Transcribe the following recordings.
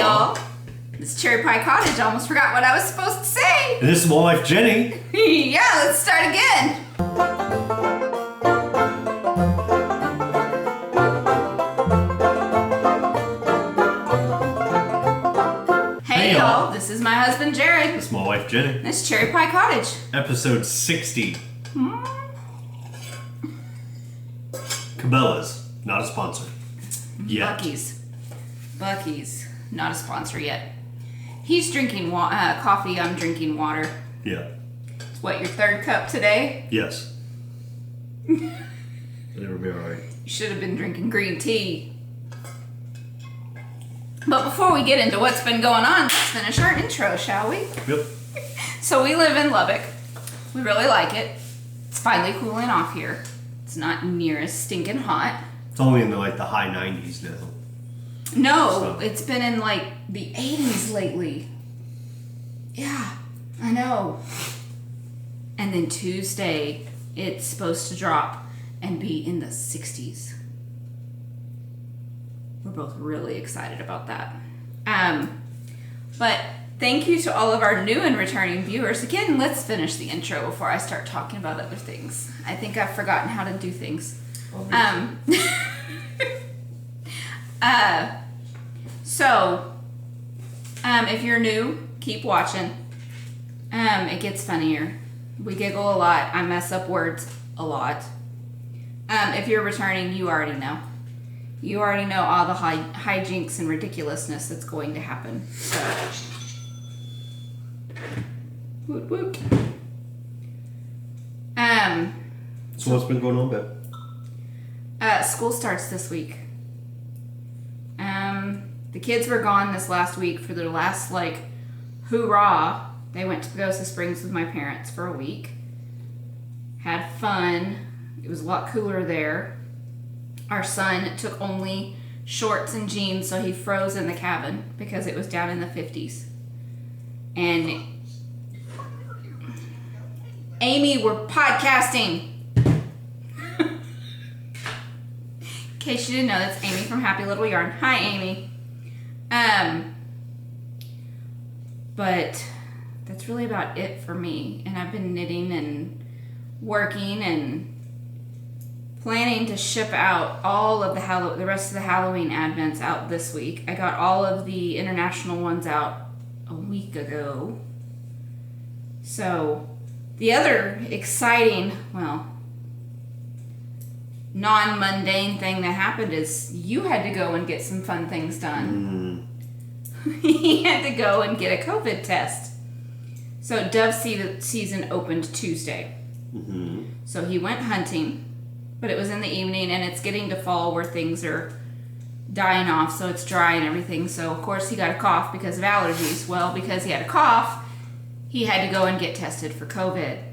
y'all. This is CherryPieCottage. I almost forgot what I was supposed to say. And this is my wife, Jennie. Yeah, let's start again. Hey y'all, this is my husband, Jerry. This is my wife, Jennie. This is CherryPieCottage. Episode 60. Cabela's, not a sponsor. Yet. Bucky's, not a sponsor yet. He's drinking coffee, I'm drinking water. Yeah. It's what, your third cup today? Yes. It'll be alright. You should have been drinking green tea. But before we get into what's been going on, let's finish our intro, shall we? Yep. So we live in Lubbock. We really like it. It's finally cooling off here. It's not near as stinking hot. It's only in the high 90s now. No, it's been in the 80s lately. Yeah, I know. And then Tuesday, it's supposed to drop and be in the 60s. We're both really excited about that. But thank you to all of our new and returning viewers. Again, let's finish the intro before I start talking about other things. I think I've forgotten how to do things. If you're new, keep watching. It gets funnier. We giggle a lot. I mess up words a lot. If you're returning, you already know. You already know all the hijinks and ridiculousness that's going to happen. So, woot woot. So what's been going on, babe? School starts this week. The kids were gone this last week for their last, hoorah. They went to Pagosa Springs with my parents for a week. Had fun. It was a lot cooler there. Our son took only shorts and jeans, so he froze in the cabin because it was down in the 50s. And Amy, we're podcasting. In case you didn't know, that's Amy from Happy Little Yarn. Hi, Amy. But that's really about it for me. And I've been knitting and working and planning to ship out all of the rest of the Halloween advents out this week. I got all of the international ones out a week ago. So the other exciting, non-mundane thing that happened is you had to go and get some fun things done. He had to go and get a COVID test. So dove season opened Tuesday. Mm-hmm. So he went hunting, but it was in the evening and it's getting to fall where things are dying off, so it's dry and everything. So of course he got a cough because of allergies. Well, because he had a cough, he had to go and get tested for COVID.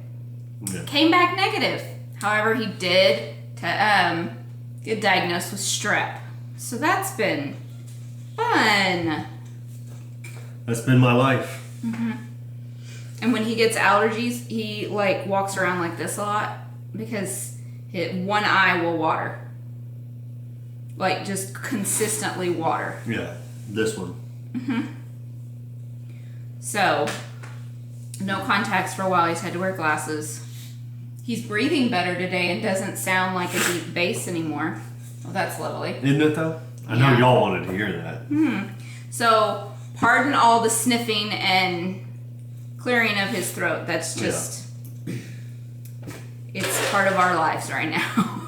Yeah. Came back negative. However, he did get diagnosed with strep. So that's been fun. That's been my life. Mm-hmm. And when he gets allergies, he walks around like this a lot because one eye will water. Just consistently water. Yeah, this one. Mm-hmm. So, no contacts for a while. He's had to wear glasses. He's breathing better today and doesn't sound like a deep bass anymore. Well, that's lovely. Isn't it, though? I know y'all wanted to hear that. Mm-hmm. So, pardon all the sniffing and clearing of his throat. That's just... Yeah. It's part of our lives right now.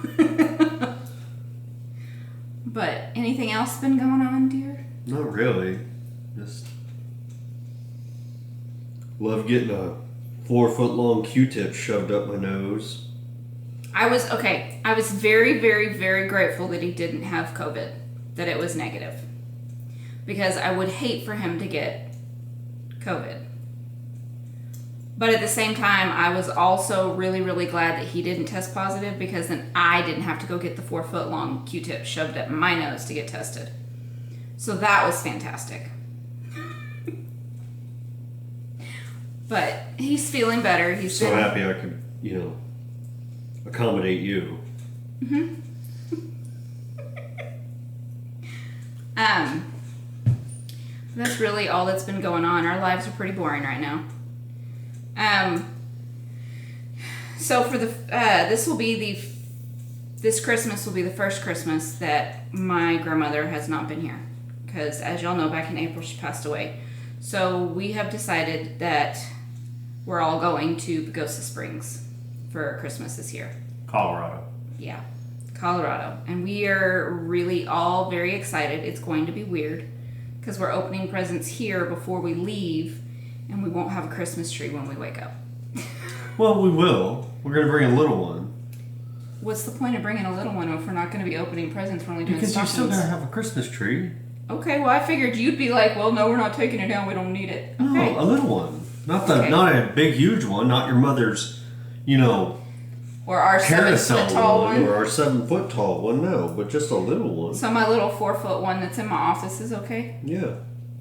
But anything else been going on, dear? Not really. Just love getting a 4-foot-long Q-tip shoved up my nose. I was very, very, very grateful that he didn't have COVID, that it was negative. Because I would hate for him to get COVID. But at the same time, I was also really, really glad that he didn't test positive because then I didn't have to go get the 4-foot-long Q-tip shoved up my nose to get tested. So that was fantastic. But he's feeling better. He's so happy I could, accommodate you. Mm-hmm. That's really all that's been going on. Our lives are pretty boring right now. So for the this Christmas will be the first Christmas that my grandmother has not been here, because as y'all know, back in April she passed away. So we have decided that we're all going to Pagosa Springs for Christmas this year. Colorado. Yeah, Colorado. And we are really all very excited. It's going to be weird because we're opening presents here before we leave, and we won't have a Christmas tree when we wake up. Well, we will. We're going to bring a little one. What's the point of bringing a little one if we're not going to be opening presents? We're only doing Because you're stockings. still going to have a Christmas tree. Okay, well, I figured you'd be like, well, no, we're not taking it down. We don't need it. Okay. No, a little one. Not Okay. not a big, huge one. Not your mother's, Or our 7 carousel foot tall one. or our 7 foot tall one. No, but just a little one. So my little 4 foot one that's in my office is okay? Yeah.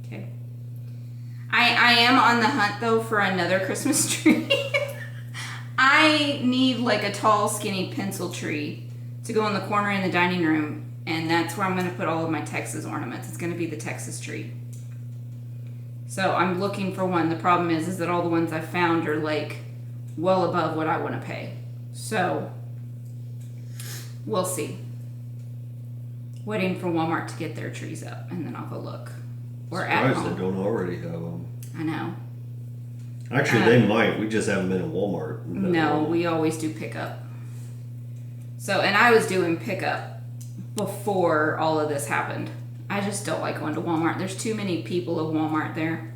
Okay. I am on the hunt, though, for another Christmas tree. I need, like, a tall, skinny pencil tree to go in the corner in the dining room, and that's where I'm going to put all of my Texas ornaments. It's going to be the Texas tree. So I'm looking for one. The problem is that all the ones I found are, like, well above what I want to pay. So we'll see. Waiting for Walmart to get their trees up, and then I'll go look. Or at Surprised home. they don't already have them. I know. Actually, they might. We just haven't been at Walmart. No, we always do pickup. So, and I was doing pickup before all of this happened. I just don't like going to Walmart. There's too many people at Walmart there.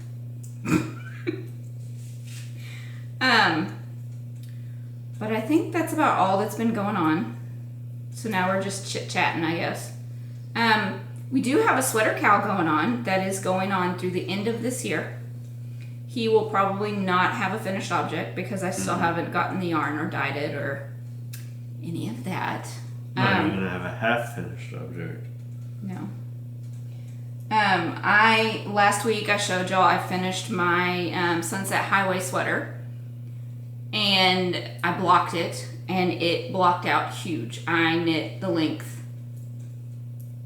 But I think that's about all that's been going on. So now we're just chit-chatting, I guess. We do have a sweater cow going on that is going on through the end of this year. He will probably not have a finished object because I still haven't gotten the yarn or dyed it or any of that. Not even going to have a half finished object. No. Last week I showed y'all I finished my Sunset Highway sweater, and I blocked it, and it blocked out huge. I knit the length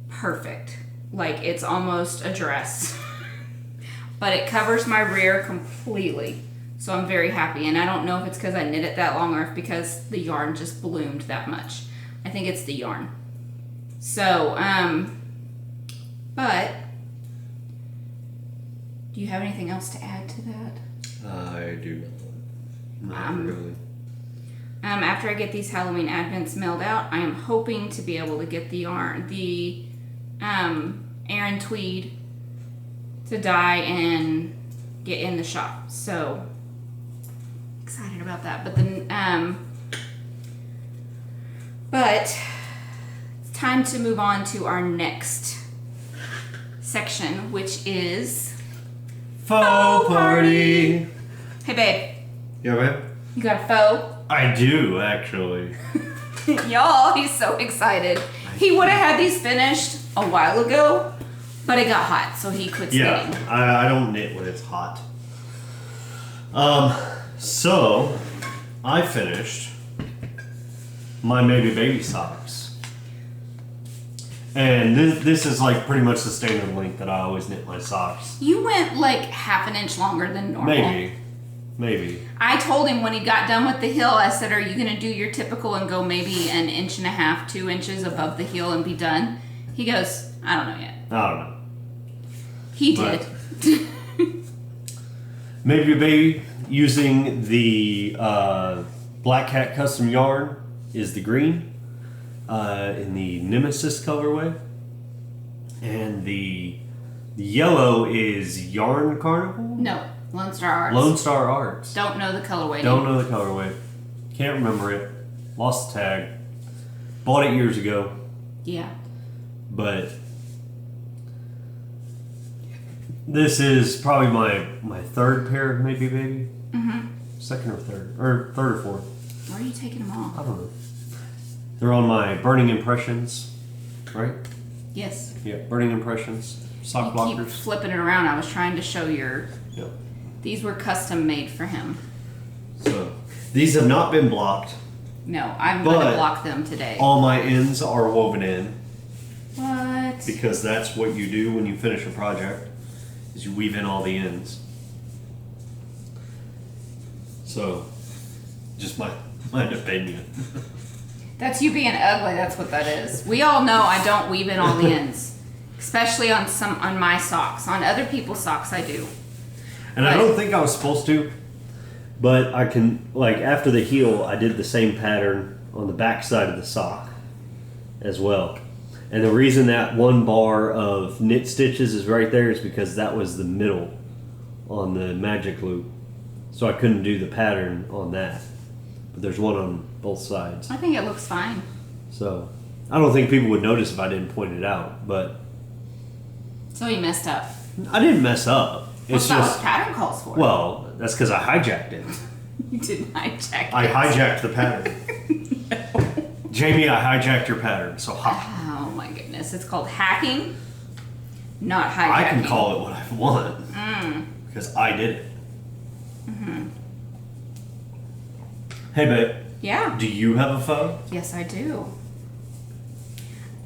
perfect, like it's almost a dress. But it covers my rear completely, so I'm very happy. And I don't know if it's because I knit it that long or if because the yarn just bloomed that much. I think it's the yarn. So, but do you have anything else to add to that? I do not. Not really. After I get these Halloween Advents mailed out, I am hoping to be able to get the yarn, the Aran Tweed, to dye and get in the shop. So excited about that. But then but it's time to move on to our next section, which is Faux party. Hey babe, Yeah, man. you got a faux? I do, actually. Y'all, he's so excited. He would have had these finished a while ago, but it got hot, so he quit Yeah, skating. I don't knit when it's hot. So I finished my Maybe Baby socks. And this is like pretty much the standard length that I always knit my socks. You went like half an inch longer than normal. Maybe. I told him when he got done with the heel, I said, are you going to do your typical and go maybe an inch and a half, 2 inches above the heel and be done? He goes, I don't know yet. I don't know. He did. Maybe Baby using the Black Cat custom yarn is the green in the Nemesis colorway, and the yellow is Yarn Carnival. No, Lone Star Arts. Lone Star Arts. Don't know the colorway. Don't know the colorway. Can't remember it. Lost the tag. Bought it years ago, Yeah. but this is probably my third pair of Maybe Baby. Mm-hmm. Second or third or fourth. Why are you taking them off? I don't know. They're on my Burning Impressions, right? Yes. Yeah, Burning Impressions. Sock You keep blockers. flipping it around. I was trying to show your... Yep. These were custom made for him. So, these have not been blocked. No, I'm going to But block them today. all my ends are woven in What? because that's what you do when you finish a project. because you weave in all the ends. So, just my opinion. That's you being ugly. That's what that is. We all know I don't weave in all the ends, especially on my socks. On other people's socks, I do. And I don't think I was supposed to, but I can, like, after the heel, I did the same pattern on the back side of the sock as well. And the reason that one bar of knit stitches is right there is because that was the middle on the magic loop. So I couldn't do the pattern on that. But there's one on both sides. I think it looks fine. So I don't think people would notice if I didn't point it out, but... So you messed up. I didn't mess up. What's that what pattern calls for? Well, that's because I hijacked it. You didn't hijack it. I hijacked the pattern. No. Jamie, I hijacked your pattern, so ha. Oh my goodness. It's called hacking, not hijacking. I can call it what I want. Because I did it. Mm-hmm. Hey, babe. Yeah. Do you have a foe? Yes, I do.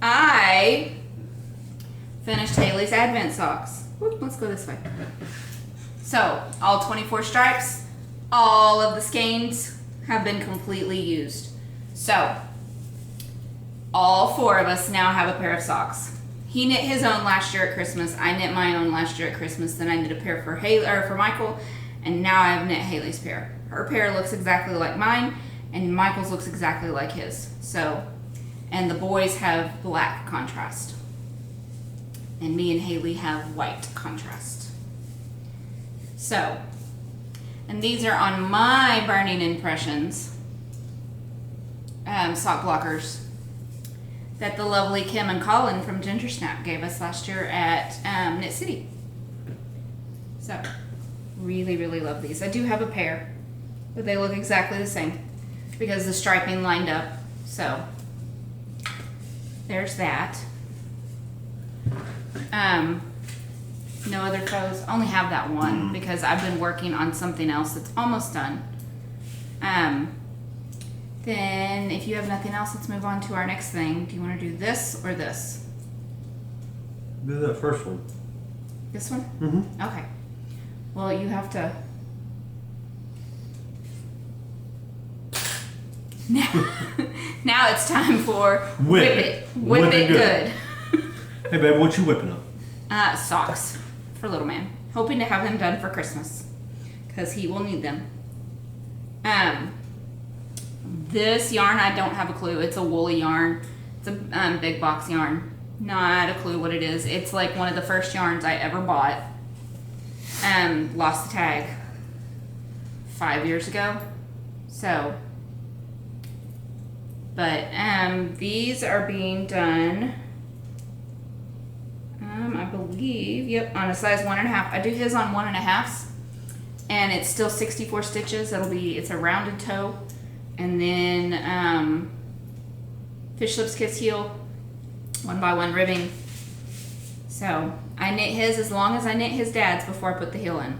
I finished Haley's Advent socks. Whoop, let's go this way. So, all 24 stripes, all of the skeins have been completely used. So, all 4 of us now have a pair of socks. He knit his own last year at Christmas. I knit my own last year at Christmas. Then I knit a pair for for Michael, and now I have knit Haley's pair. Her pair looks exactly like mine, and Michael's looks exactly like his. So, and the boys have black contrast. And me and Haley have white contrast. So, and these are on my Burning Impressions sock blockers that the lovely Kim and Colin from Ginger Snap gave us last year at Knit City. So, really, really love these. I do have a pair, but they look exactly the same because the striping lined up. So, there's that. No other foes. Only have that one because I've been working on something else that's almost done. Then if you have nothing else, let's move on to our next thing. Do you want to do this or this? Do that first one. This one? Mm-hmm. Okay. Well, you have to... Now it's time for Whip It. Whip it good. Hey, babe, what you whipping up? Socks for little man. Hoping to have them done for Christmas because he will need them. This yarn, I don't have a clue. It's a woolly yarn. It's a big box yarn. Not a clue what it is. It's like one of the first yarns I ever bought. Lost the tag 5 years ago. So, but these are being done. I believe, yep, on a size 1.5. I do his on 1.5s, and it's still 64 stitches. It's a rounded toe, and then fish lips kiss heel, 1x1 ribbing. So I knit his as long as I knit his dad's before I put the heel in,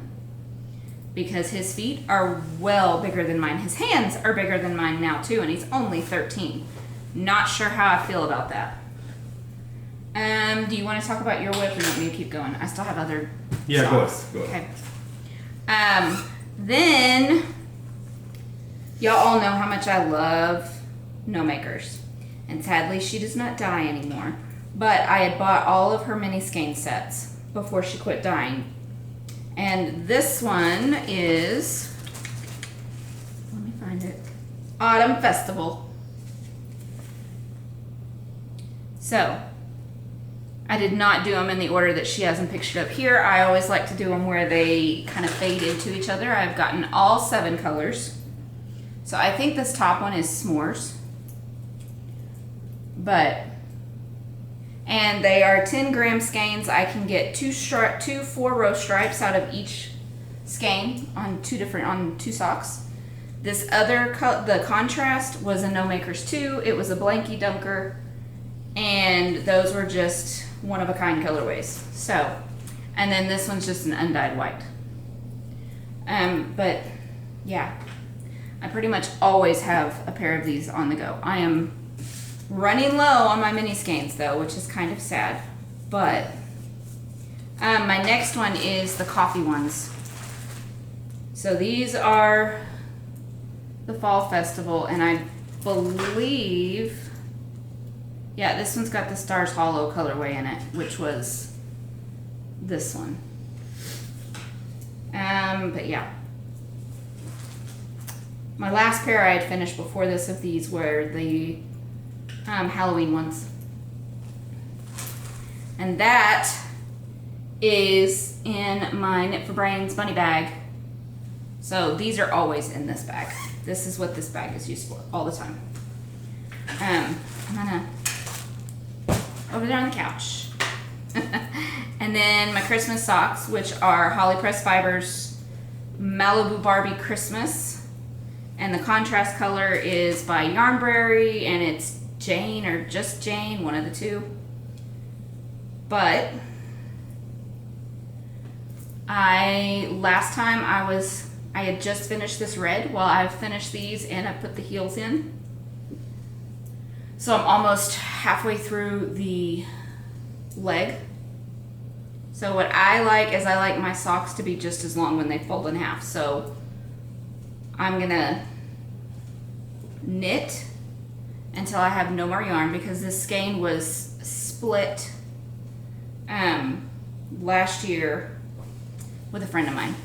because his feet are well bigger than mine. His hands are bigger than mine now too, and he's only 13. Not sure how I feel about that. Do you want to talk about your whip or you want me to keep going? I still have other socks. Go ahead. Okay. Then y'all all know how much I love No Makers. And sadly she does not dye anymore. But I had bought all of her mini skein sets before she quit dyeing. And this one is, let me find it, Autumn Festival. So, I did not do them in the order that she has them pictured up here. I always like to do them where they kind of fade into each other. I've gotten all 7 colors. So I think this top one is S'mores. And they are 10 gram skeins. I can get two 4-row stripes out of each skein on two socks. This other, the contrast was a No Makers 2. It was a Blanky Dunker. And those were just one-of-a-kind colorways. So, and then this one's just an undyed white. But yeah, I pretty much always have a pair of these on the go. I am running low on my mini skeins though, which is kind of sad. But My next one is the coffee ones. So these are the Fall Festival, and I believe, yeah, this one's got the Stars Hollow colorway in it, which was this one. But yeah. My last pair I had finished before this of these were the Halloween ones. And that is in my Knit for Brains bunny bag. So these are always in this bag. This is what this bag is used for all the time. I'm gonna over there on the couch. And then my Christmas socks, which are Holly Press Fibers Malibu Barbie Christmas. And the contrast color is by Yarnberry, and it's Jane or just Jane, one of the two. But last time I had just finished this red while I finished these and I put the heels in. So I'm almost halfway through the leg. So what I like is I like my socks to be just as long when they fold in half. So I'm gonna knit until I have no more yarn, because this skein was split last year with a friend of mine.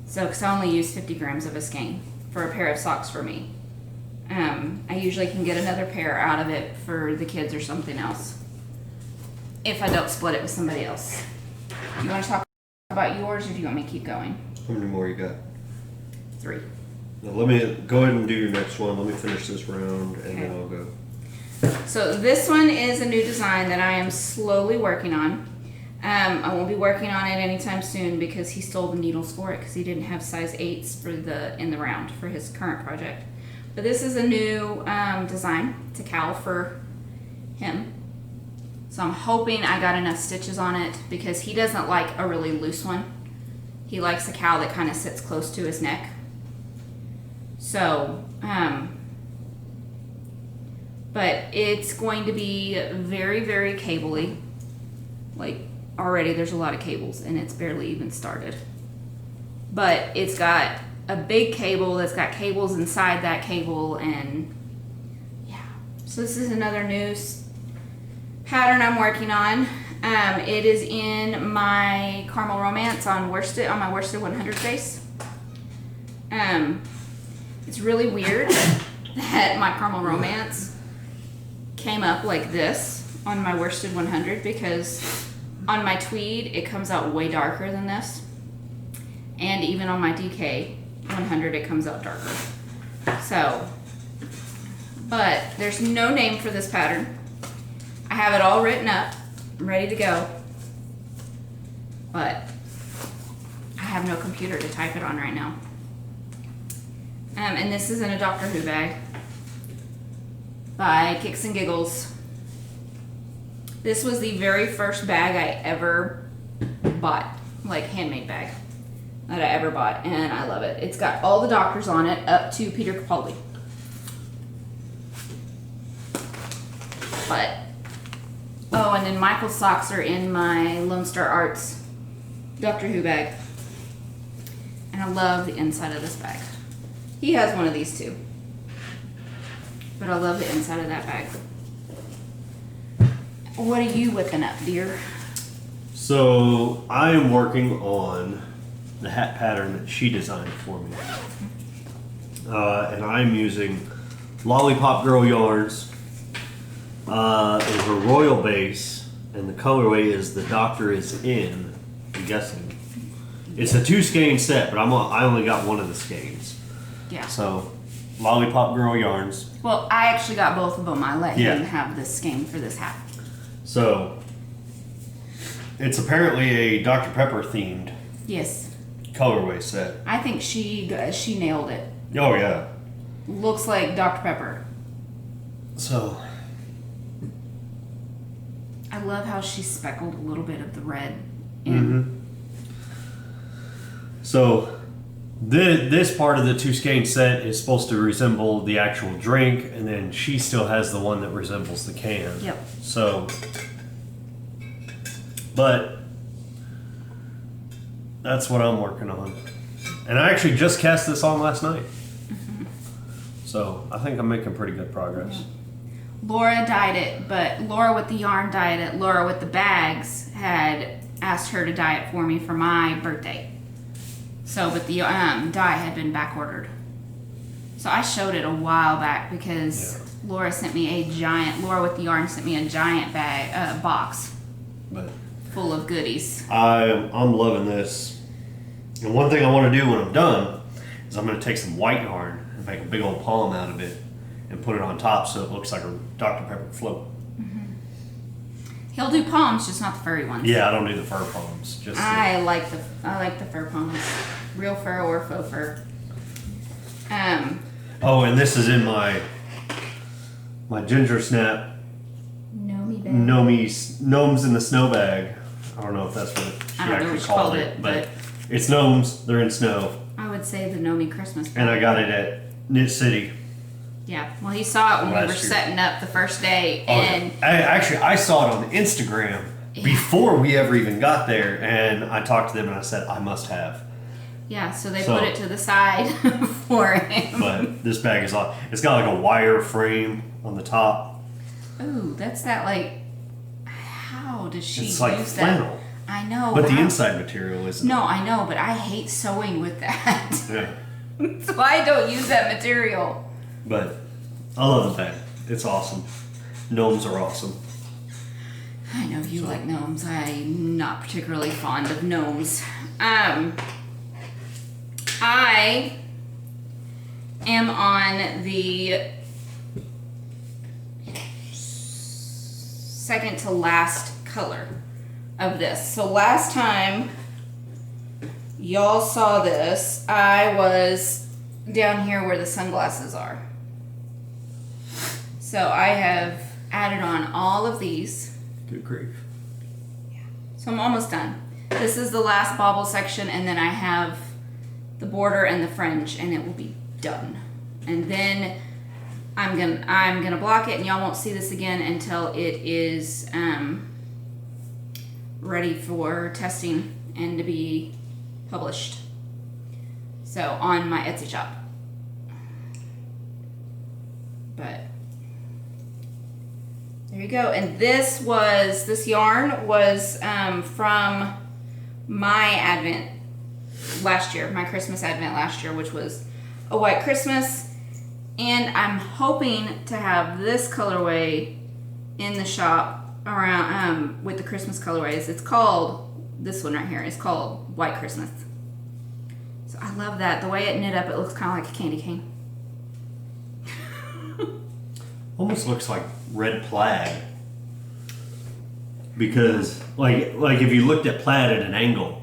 So, because I only use 50 grams of a skein for a pair of socks for me. I usually can get another pair out of it for the kids or something else, if I don't split it with somebody else. You want to talk about yours, or do you want me to keep going? How many more you got? 3. Now let me go ahead and do your next one. Let me finish this round, and then I'll go. So this one is a new design that I am slowly working on. I won't be working on it anytime soon because he stole the needles for it because he didn't have size 8s for in the round for his current project. But this is a new design. It's a cowl for him. So I'm hoping I got enough stitches on it because he doesn't like a really loose one. He likes a cowl that kind of sits close to his neck. So, but it's going to be very, very cable-y. Like, already there's a lot of cables and it's barely even started. But it's got a big cable that's got cables inside that cable, and yeah. So this is another new pattern I'm working on. It is in my Caramel Romance on my Worsted 100 base. It's really weird that my Caramel Romance came up like this on my Worsted 100 because on my tweed it comes out way darker than this, and even on my DK 100 it comes out darker. So, but there's no name for this pattern. I have it all written up, ready to go, but I have no computer to type it on right now. And this is in a Doctor Who bag by Kicks and Giggles. This was the very first bag I ever bought, like handmade bag that I ever bought, and I love it. It's got all the doctors on it up to Peter Capaldi. But, oh, and then Michael's socks are in my Lone Star Arts Doctor Who bag. And I love the inside of this bag. He has one of these too. But I love the inside of that bag. What are you whipping up, dear? So I am working on the hat pattern that she designed for me. And I'm using Lollipop Girl yarns in her royal base, and the colorway is The Doctor Is In, I'm guessing. It's a 2 skein set, but I only got one of the skeins. Yeah. So, Lollipop Girl yarns. Well, I actually got both of them. I let Yeah. him have this skein for this hat. So, it's apparently a Dr. Pepper themed Yes. colorway set. I think she nailed it. Oh yeah. Looks like Dr. Pepper. So, I love how she speckled a little bit of the red in. So this part of the 2 skein set is supposed to resemble the actual drink, and then she still has the one that resembles the can. Yep. So, but that's what I'm working on. And I actually just cast this on last night. So I think I'm making pretty good progress. Laura dyed it, but Laura with the yarn dyed it. Laura with the bags had asked her to dye it for me for my birthday. So, but the dye had been back ordered. So I showed it a while back because Laura with the yarn sent me a giant box full of goodies. I'm loving this. And one thing I want to do when I'm done is I'm going to take some white yarn and make a big old palm out of it and put it on top so it looks like a Dr. Pepper float. He'll do palms, just not the furry ones. Yeah, I don't do the fur palms. I like the fur palms, real fur or faux fur. Oh, and this is in my Ginger Snap Gnomes in the Snow bag. I don't know if that's what she actually called it, but it's gnomes. They're in snow. I would say the Nomi Christmas bag. And I got it at Knit City. Yeah, well, he saw it when we were setting up the first day, and I saw it on Instagram before we ever even got there, and I talked to them and I said I must have. Yeah, so they put it to the side for him. But this bag is it's got like a wire frame on the top. Ooh, that's that like. How does she use like flannel. that? I know. But the inside material isn't. No, I know, but I hate sewing with that. Yeah. So I don't use that material. But I love the bag. It's awesome. Gnomes are awesome. I know you like gnomes. I'm not particularly fond of gnomes. I am on the second to last color of this. So last time y'all saw this, I was down here where the sunglasses are. So I have added on all of these. Good grief. Yeah. So I'm almost done. This is the last bauble section, and then I have the border and the fringe, and it will be done. And then I'm gonna block it, and y'all won't see this again until it is ready for testing and to be published. So on my Etsy shop. But there you go. And this yarn was from my Advent last year, my Christmas Advent last year, which was a white Christmas. And I'm hoping to have this colorway in the shop around with the Christmas colorways. It's called, this one right here is called White Christmas. So I love that. The way it knit up, it looks kind of like a candy cane. Almost looks like red plaid. Because like if you looked at plaid at an angle,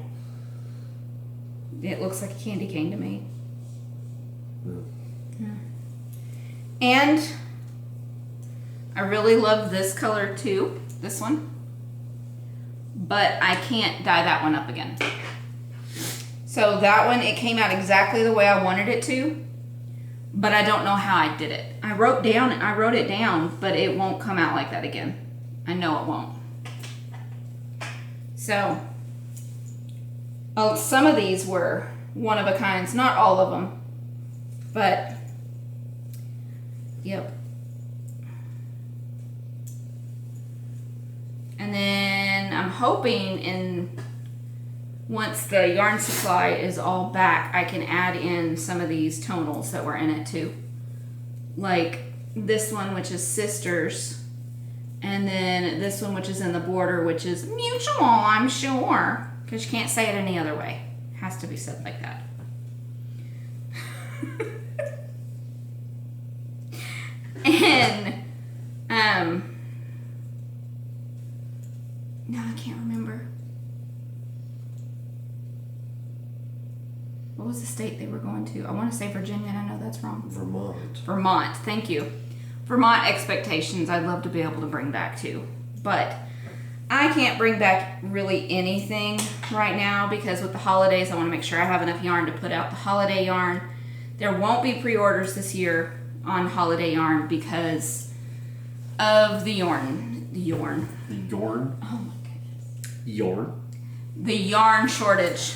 it looks like a candy cane to me. Yeah. And I really love this color too, this one. But I can't dye that one up again. So that one, it came out exactly the way I wanted it to, but I don't know how I did it. I wrote it down, but it won't come out like that again. I know it won't. So, some of these were one of a kinds, not all of them, but yep. And then I'm hoping once the yarn supply is all back, I can add in some of these tonals that were in it too. Like this one, which is Sisters, and then this one, which is in the border, which is Mutual, I'm sure. Because you can't say it any other way. It has to be said like that. And, no, I can't remember. What was the state they were going to? I want to say Virginia, and I know that's wrong. Vermont, thank you. Vermont expectations I'd love to be able to bring back too. But I can't bring back really anything right now because with the holidays, I want to make sure I have enough yarn to put out the holiday yarn. There won't be pre-orders this year on holiday yarn because of the yarn. The yarn? The yarn? Oh my goodness. Yarn? The yarn shortage.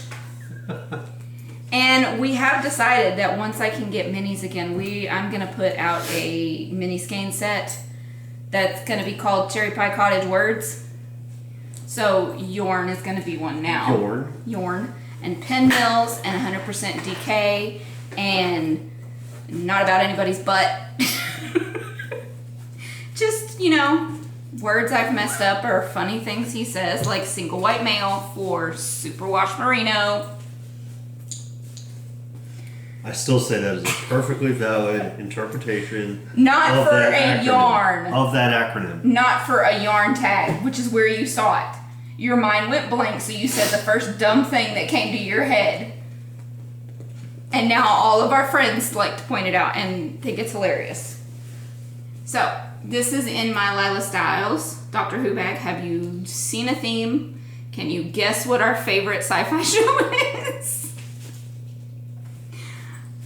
And we have decided that once I can get minis again, I'm gonna put out a mini skein set that's gonna be called CherryPieCottage Words. So yarn is gonna be one now. Yarn. And pinwheels and 100% DK and not about anybody's butt. Just, words I've messed up or funny things he says, like single white male for superwash merino. I still say that is a perfectly valid interpretation. Not for a yarn. Of that acronym. Not for a yarn tag, which is where you saw it. Your mind went blank, so you said the first dumb thing that came to your head. And now all of our friends like to point it out and think it's hilarious. So, this is in my Lila Styles Doctor Who bag. Have you seen a theme? Can you guess what our favorite sci-fi show is?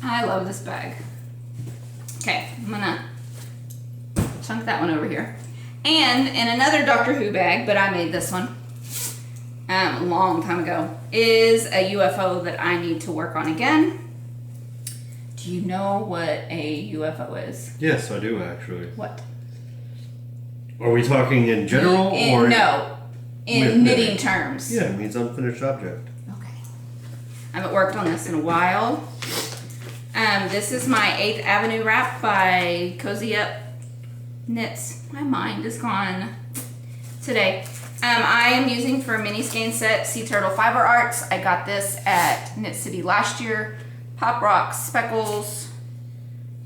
I love this bag. Okay, I'm gonna chunk that one over here. And in another Doctor Who bag, but I made this one a long time ago, is a UFO that I need to work on again. Do you know what a UFO is? Yes, I do actually. What? Are we talking in general or? No, in knitting terms. Yeah, it means unfinished object. Okay. I haven't worked on this in a while. This is my 8th Avenue wrap by Cozy Up Knits. My mind is gone today. I am using for a mini skein set Sea Turtle Fiber Arts. I got this at Knit City last year. Pop Rocks, Speckles,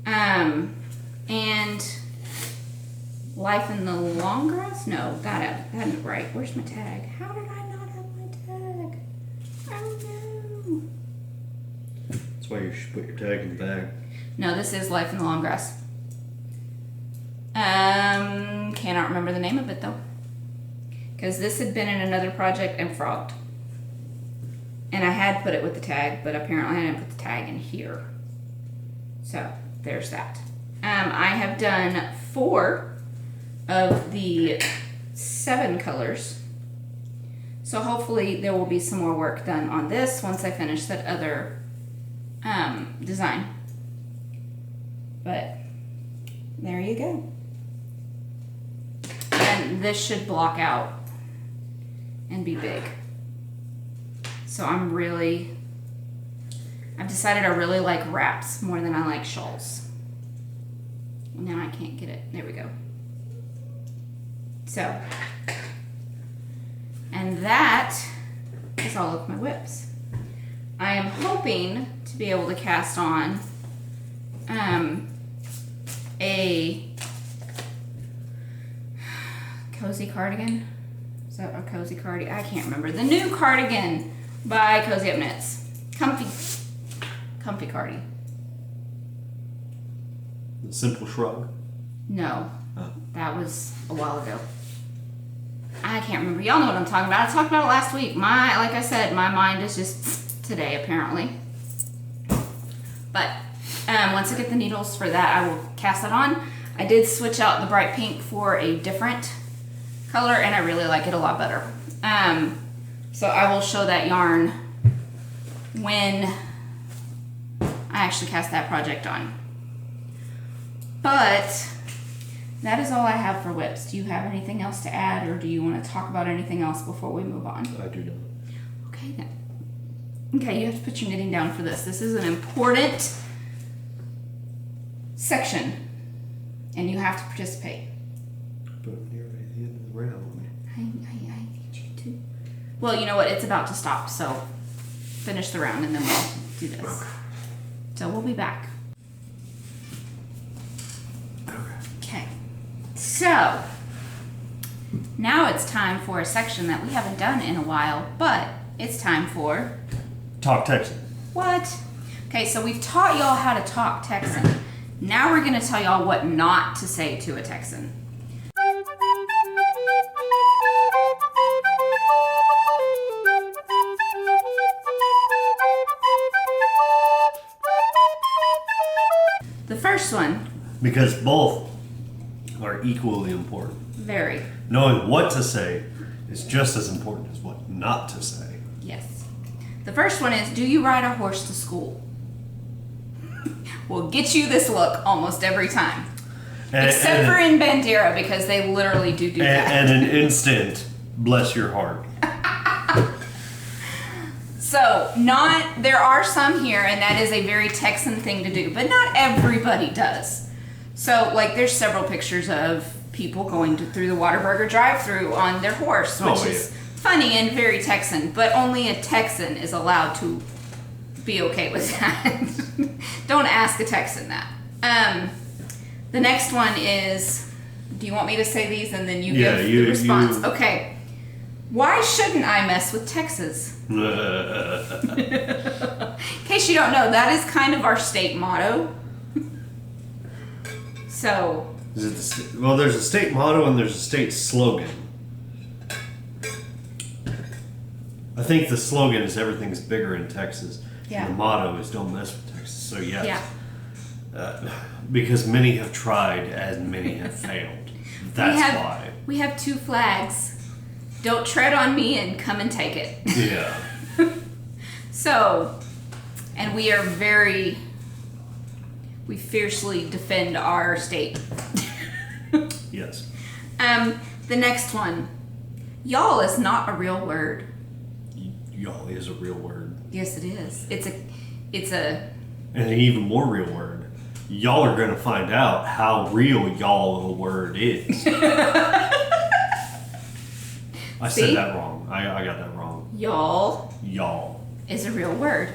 and Life in the Long Grass? No, that isn't right. Where's my tag? How did I not have my tag? Oh no. That's why you should put your tag in the bag. No, this is Life in the Long Grass. Cannot remember the name of it though. Because this had been in another project and frogged. And I had put it with the tag, but apparently I didn't put the tag in here. So, there's that. I have done 4 of the 7 colors. So hopefully there will be some more work done on this once I finish that other design. But, there you go. And this should block out and be big. So I've decided I really like wraps more than I like shawls. Now I can't get it. There we go. So, and that is all of my whips. I am hoping to be able to cast on a cozy cardigan. Is that a cozy cardigan? I can't remember. The new cardigan by Cozy Up Knits. Comfy cardi. Simple Shrug? No. Oh. That was a while ago. I can't remember. Y'all know what I'm talking about. I talked about it last week. Like I said, my mind is just today, apparently. But once I get the needles for that, I will cast that on. I did switch out the bright pink for a different color, and I really like it a lot better. So I will show that yarn when I actually cast that project on. But that is all I have for whips. Do you have anything else to add, or do you want to talk about anything else before we move on? I do not. Okay then. Okay, you have to put your knitting down for this. This is an important section, and you have to participate. But near the end of the round. I need you to. Well, you know what? It's about to stop, so finish the round and then we'll do this. So we'll be back. Okay. So now it's time for a section that we haven't done in a while, but it's time for Talk Texan. What? Okay, so we've taught y'all how to talk Texan. Now we're going to tell y'all what not to say to a Texan. The first one. Because both are equally important. Very. Knowing what to say is just as important as what not to say. Yes. The first one is, do you ride a horse to school? Will get you this look almost every time. Except for in Bandera, because they literally do that. And an instant, bless your heart. So, there are some here, and that is a very Texan thing to do, but not everybody does. So, like, there's several pictures of people going through the Whataburger drive-thru on their horse, which is funny and very Texan, but only a Texan is allowed to be okay with that. Don't ask a Texan that. The next one is, do you want me to say these and then you give the response? Okay. Why shouldn't I mess with Texas? In case you don't know, that is kind of our state motto. So. There's a state motto and there's a state slogan. I think the slogan is everything's bigger in Texas. Yeah. And the motto is don't mess with Texas. So yes. Yeah. Because many have tried and many have failed. That's why. We have 2 flags. Don't tread on me and come and take it. Yeah. So, and we fiercely defend our state. Yes. The next one. Y'all is not a real word. Y'all is a real word. Yes, it is. It's a. And an even more real word. Y'all are going to find out how real y'all of a word is. I said that wrong. I got that wrong. Y'all is a real word.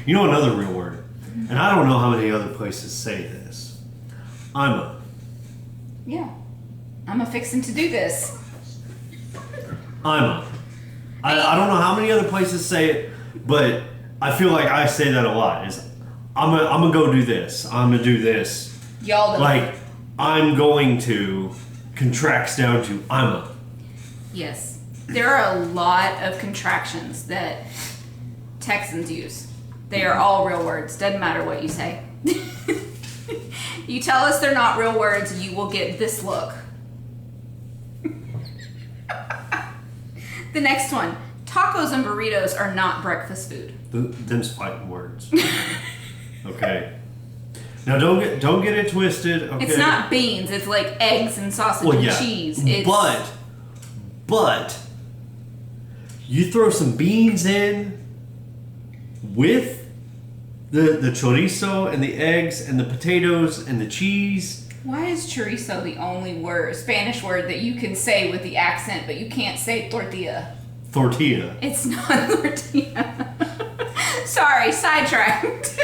You know another real word? And I don't know how many other places say this. Yeah. I'm a fixin' to do this. I don't know how many other places say it, but I feel like I say that a lot. I'm gonna go do this. I'm gonna do this. Y'all. Like, I'm going to contracts down to I'm a. Yes. There are a lot of contractions that Texans use. They are all real words. Doesn't matter what you say. You tell us they're not real words, you will get this look. The next one. Tacos and burritos are not breakfast food. Them's fighting words. Okay. Now don't get it twisted. Okay. It's not beans. It's like eggs and sausage and cheese. But you throw some beans in with the chorizo and the eggs and the potatoes and the cheese. Why is chorizo the only Spanish word that you can say with the accent, but you can't say tortilla? Tortilla. It's not tortilla. Sorry, sidetracked.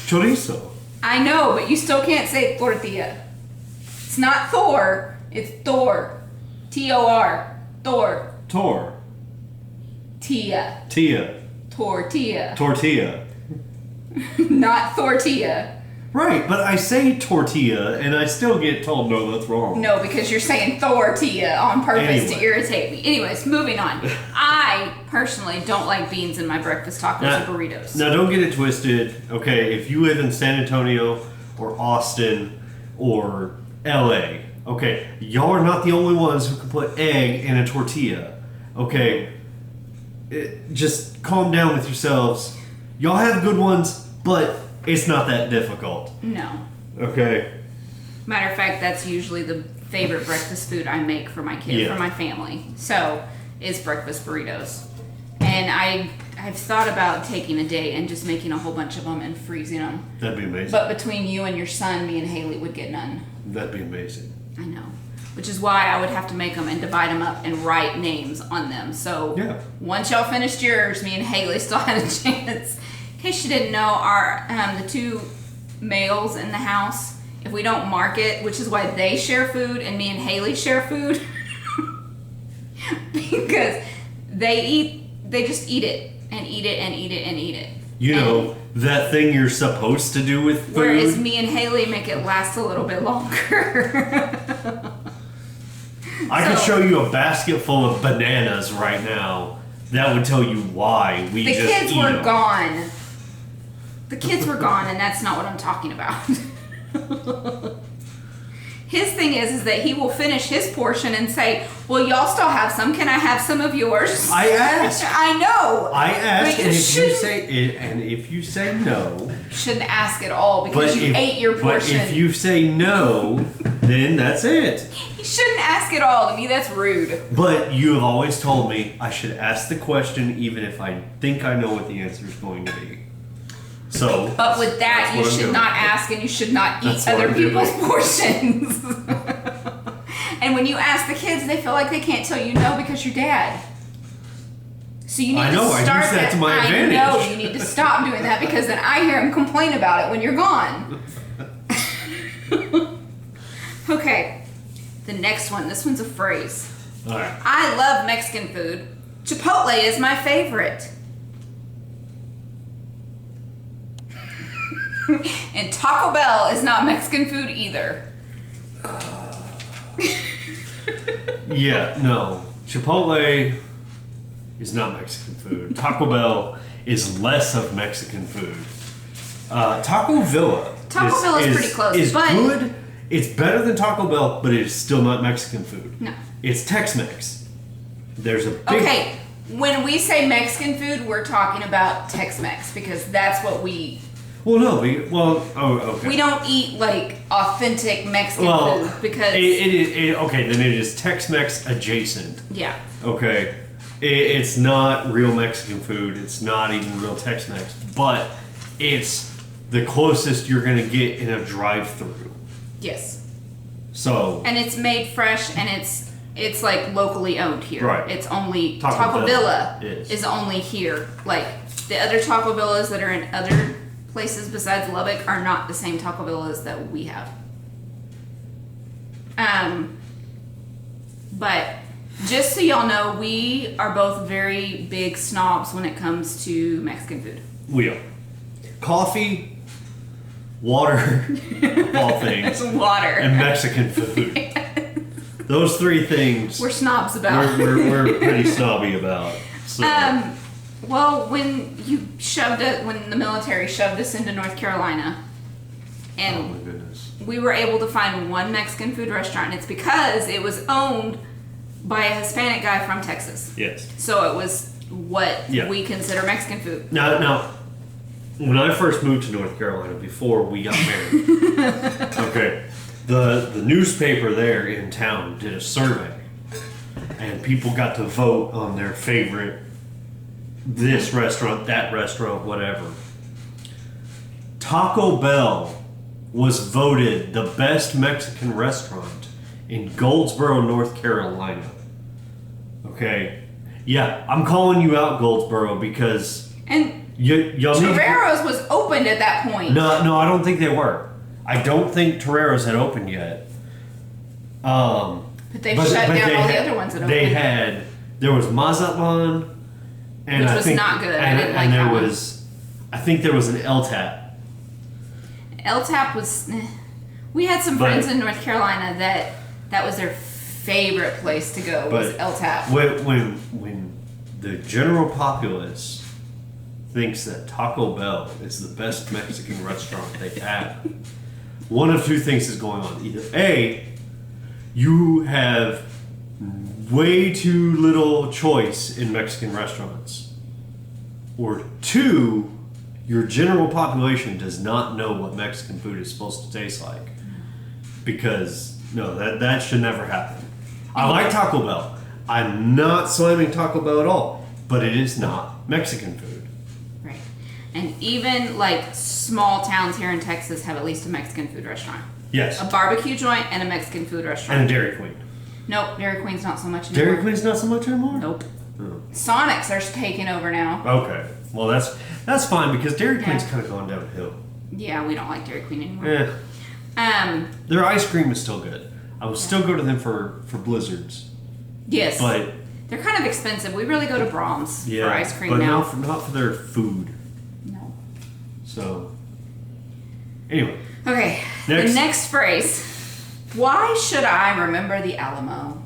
Chorizo. I know, but you still can't say tortilla. It's not Thor. It's Thor. T-O-R. Thor. Tor. Tia. Tia. Tortilla. Tortilla. Not Thortilla. Right, but I say tortilla, and I still get told, no, that's wrong. No, because you're saying Thortilla on purpose to irritate me. Anyways, moving on. I personally don't like beans in my breakfast tacos and burritos. Now, don't get it twisted. Okay, if you live in San Antonio or Austin or LA, okay, y'all are not the only ones who can put egg in a tortilla. Okay, just calm down with yourselves. Y'all have good ones, but it's not that difficult. No. Okay. Matter of fact, that's usually the favorite breakfast food I make for my kids, for my family. So, is breakfast burritos. And I've thought about taking a day and just making a whole bunch of them and freezing them. That'd be amazing. But between you and your son, me and Haley would get none. That'd be amazing. I know. Which is why I would have to make them and divide them up and write names on them. So, once y'all finished yours, me and Haley still had a chance. In case you didn't know, our the 2 males in the house, if we don't mark it, which is why they share food and me and Haley share food, because they just eat it and eat it and eat it and eat it. You know, that thing you're supposed to do with food. Whereas me and Haley make it last a little bit longer. I could show you a basket full of bananas right now. That would tell you why we just eat them. The kids were gone. The kids were gone, and that's not what I'm talking about. His thing is that he will finish his portion and say, "Well, y'all still have some. Can I have some of yours?" I asked. I know. I asked, But and if you say no, you shouldn't ask at all because you ate your portion. But if you say no, then that's it. You shouldn't ask at all. To me, that's rude. But you have always told me I should ask the question even if I think I know what the answer is going to be. So, but with that, you should not ask and you should not eat other people's portions. And when you ask the kids, they feel like they can't tell you no because you're dad. So you need to start I use that to my advantage. I know you need to stop doing that because then I hear them complain about it when you're gone. Okay, the next one. This one's a phrase. All right. I love Mexican food. Chipotle is my favorite. And Taco Bell is not Mexican food either. Yeah, no. Chipotle is not Mexican food. Taco Bell is less of Mexican food. Taco Villa is pretty close. Is but good. It's better than Taco Bell, but it is still not Mexican food. No. It's Tex-Mex. There's a big... Okay, when we say Mexican food, we're talking about Tex-Mex because that's what we... Well, no. Okay. We don't eat, like, authentic Mexican food because... Okay, then it is Tex-Mex adjacent. Yeah. Okay. It's not real Mexican food. It's not even real Tex-Mex. But it's the closest you're going to get in a drive-thru. Yes. So... And it's made fresh and it's like locally owned here. Right. It's only... Taco Villa is only here. Like, the other Taco Villas that are in other... places besides Lubbock are not the same Taco Bellas that we have. But just so y'all know, we are both very big snobs when it comes to Mexican food. We are. Coffee, water, of all things, water, and Mexican food. Those three things we're snobs about. We're pretty snobby about. So. Well, when the military shoved us into North Carolina, and oh my goodness, we were able to find one Mexican food restaurant, and it's because it was owned by a Hispanic guy from Texas. Yes. So it was what we consider Mexican food. Now, when I first moved to North Carolina, before we got married, okay, the newspaper there in town did a survey, and people got to vote on their favorite. This restaurant, that restaurant, whatever. Taco Bell was voted the best Mexican restaurant in Goldsboro, North Carolina. Okay? Yeah, I'm calling you out, Goldsboro, because... And y'all Torrero's was opened at that point. No, I don't think they were. I don't think Torrero's had opened yet. But they shut down all the other ones that opened. There was Mazatlan... Which was not good. I didn't like that one. I think there was an El-Tap. El-Tap was... We had some friends in North Carolina that was their favorite place to go, was El-Tap. When the general populace thinks that Taco Bell is the best Mexican restaurant they have, one of two things is going on. Either A, you have... way too little choice in Mexican restaurants. Or two, your general population does not know what Mexican food is supposed to taste like. Because, no, that should never happen. I like Taco Bell. I'm not slamming Taco Bell at all. But it is not Mexican food. Right. And even, like, small towns here in Texas have at least a Mexican food restaurant. Yes. A barbecue joint and a Mexican food restaurant. And a Dairy Queen. Nope, Dairy Queen's not so much anymore. Dairy Queen's not so much anymore? Nope. Oh. Sonic's are taking over now. Okay. Well, that's fine because Dairy Queen's kind of gone downhill. Yeah, we don't like Dairy Queen anymore. Yeah. Their ice cream is still good. I would still go to them for blizzards. Yes. But they're kind of expensive. We really go to Brahms for ice cream now. But not for their food. No. So, anyway. Okay. The next phrase. Why should I remember the Alamo?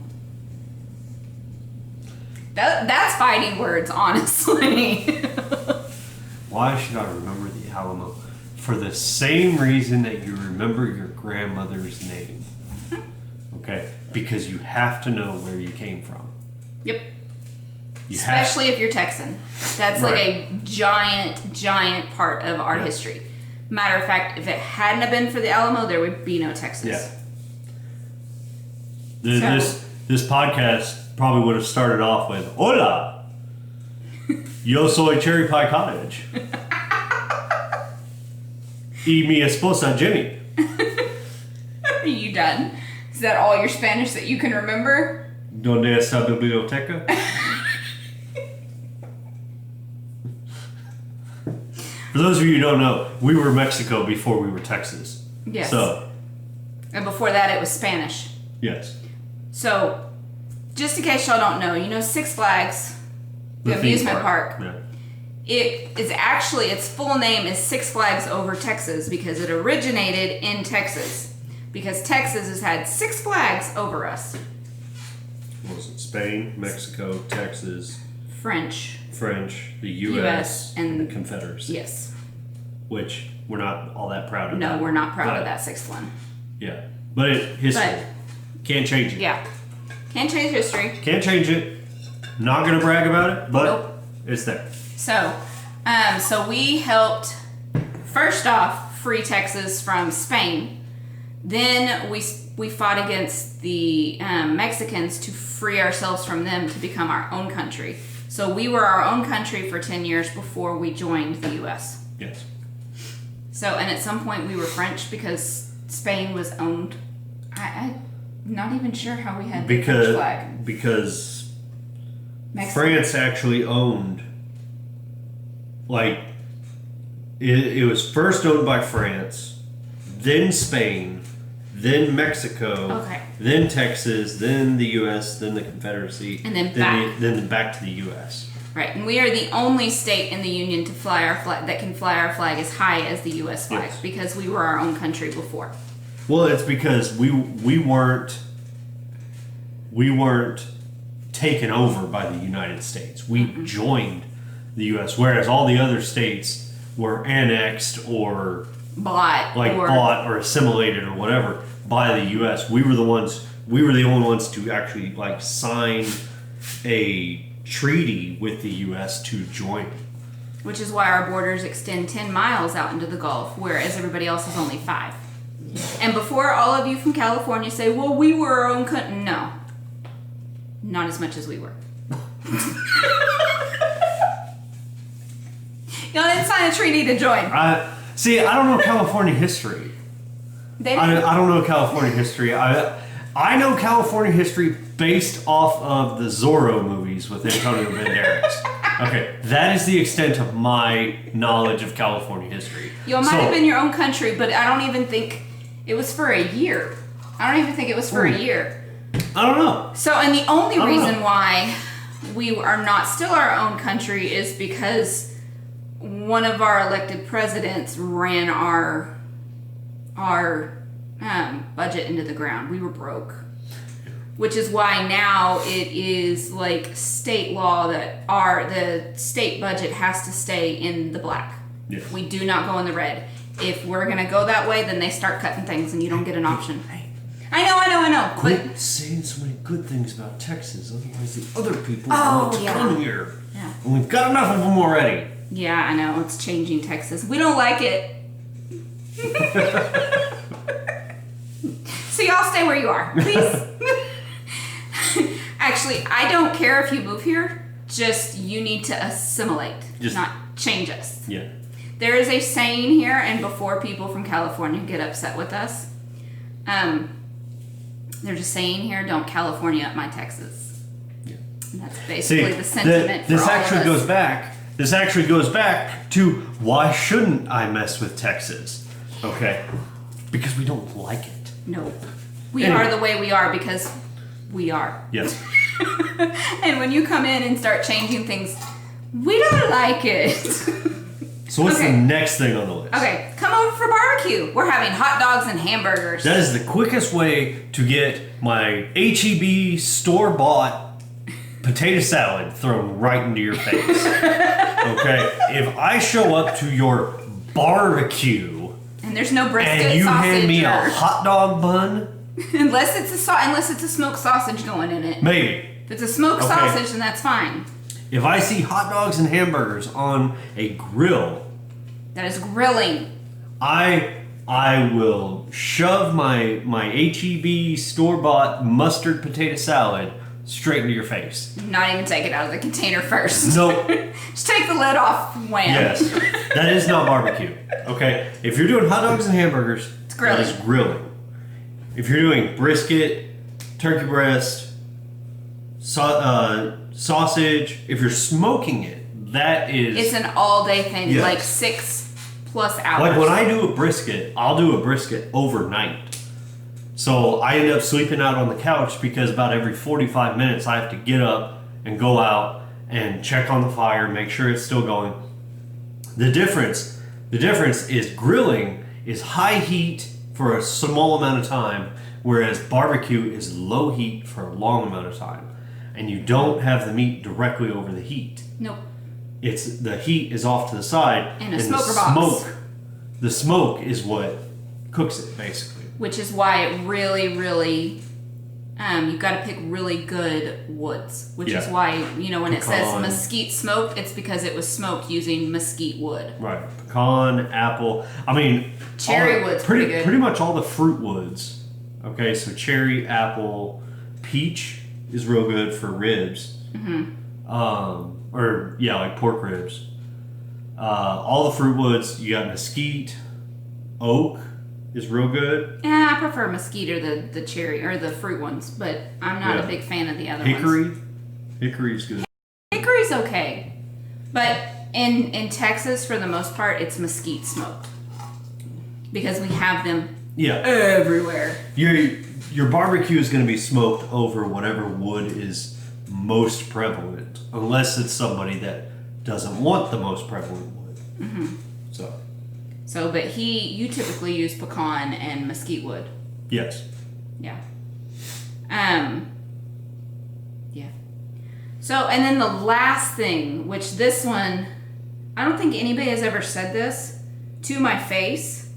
That's fighting words, honestly. Why should I remember the Alamo? For the same reason that you remember your grandmother's name. Okay? Because you have to know where you came from. Yep. Especially if you're Texan. That's like a giant part of our history. Matter of fact, if it hadn't have been for the Alamo, there would be no Texas. Yeah. This podcast probably would have started off with, Hola! Yo soy CherryPieCottage. Y mi esposa Jennie. Are you done? Is that all your Spanish that you can remember? Donde está la biblioteca? For those of you who don't know, we were Mexico before we were Texas. Yes. So. And before that, it was Spanish. Yes. So, just in case y'all don't know, you know Six Flags, the amusement park. Yeah. It is actually, its full name is Six Flags Over Texas because it originated in Texas. Because Texas has had Six Flags over us. What was it? Spain, Mexico, Texas, French, the U.S. and the Confederacy. Yes. Which we're not all that proud of. No, we're not proud of that sixth one. Yeah. But history. Can't change it. Yeah. Can't change history. Can't change it. Not going to brag about it, but it's there. So, so we helped, first off, free Texas from Spain. Then we fought against the Mexicans to free ourselves from them to become our own country. So we were our own country for 10 years before we joined the U.S. Yes. So, and at some point we were French because Spain was owned. I'm not even sure how we had the French flag. Because Mexico. France actually owned, it was first owned by France, then Spain, then Mexico, then Texas, then the U.S., then the Confederacy, and then back to the U.S. Right, and we are the only state in the Union to fly our flag that can fly our flag as high as the U.S. flag because we were our own country before. Well, it's because we weren't taken over by the United States. We joined the U.S., whereas all the other states were annexed or bought or assimilated or whatever by the U.S. We were the only ones to actually sign a treaty with the U.S. to join. Which is why our borders extend 10 miles out into the Gulf, whereas everybody else is only 5. And before all of you from California say, well, we were our own country. No. Not as much as we were. Y'all didn't sign a treaty to join. I don't know California history. I don't know California history. I know California history based off of the Zorro movies with Antonio Banderas. Okay, that is the extent of my knowledge of California history. You might have been your own country, but I don't even think it was for a year. I don't even think it was for a year. I don't know. So, and the only reason why we are not still our own country is because one of our elected presidents ran our budget into the ground. We were broke. Which is why now it is state law that the state budget has to stay in the black. Yes. We do not go in the red. If we're going to go that way, then they start cutting things and you don't get an option. I know. Quit saying so many good things about Texas, otherwise the other people want to come here. Yeah. And we've got enough of them already. Yeah, I know. It's changing Texas. We don't like it. So y'all stay where you are, please. Actually, I don't care if you move here. Just you need to assimilate, not change us. Yeah. There is a saying here, and before people from California get upset with us, there's a saying here: "Don't California up my Texas." Yeah. And that's basically the sentiment for all of us. This actually goes back to why shouldn't I mess with Texas? Okay, because we don't like it. No, we are the way we are because we are. Yes. And when you come in and start changing things, we don't like it. So what's the next thing on the list? Okay, come over for barbecue. We're having hot dogs and hamburgers. That is the quickest way to get my HEB store-bought potato salad thrown right into your face. Okay? If I show up to your barbecue and there's no brisket and you sausage hand me a hot dog bun, Unless it's a smoked sausage going in it. Maybe. If it's a smoked sausage, then that's fine. If I see hot dogs and hamburgers on a grill, that is grilling. I will shove my HEB store-bought mustard potato salad straight into your face. Not even take it out of the container first. Nope. Just take the lid off. Wham. Yes. That is not barbecue. Okay? If you're doing hot dogs and hamburgers, it's grilling. That is grilling. If you're doing brisket, turkey breast, sausage, if you're smoking it, that is... It's an all-day thing, yes. like 6+ hours. Like when I do a brisket, I'll do a brisket overnight. So I end up sleeping out on the couch because about every 45 minutes I have to get up and go out and check on the fire, make sure it's still going. The difference is grilling is high heat for a small amount of time, whereas barbecue is low heat for a long amount of time. And you don't have the meat directly over the heat. Nope. It's the heat is off to the side, and a smoker box. The smoke is what cooks it, basically. Which is why it really, really, you've got to pick really good woods. Which is why, when it says mesquite smoked, it's because it was smoked using mesquite wood. Right. Pecan, apple. I mean, cherry wood's pretty good. Pretty much all the fruit woods. Okay, so cherry, apple, peach is real good for ribs. Mm-hmm. Like pork ribs. All the fruit woods, you got mesquite, oak is real good. Yeah, I prefer mesquite or the cherry or the fruit ones, but I'm not a big fan of the other ones. Hickory's good. Hickory's okay, but in Texas, for the most part, it's mesquite smoked because we have them everywhere. Your barbecue is going to be smoked over whatever wood is most prevalent, unless it's somebody that doesn't want the most prevalent wood. Mm-hmm. But you typically use pecan and mesquite wood. Yes. Yeah. Yeah. So, and then the last thing, which this one, I don't think anybody has ever said this to my face,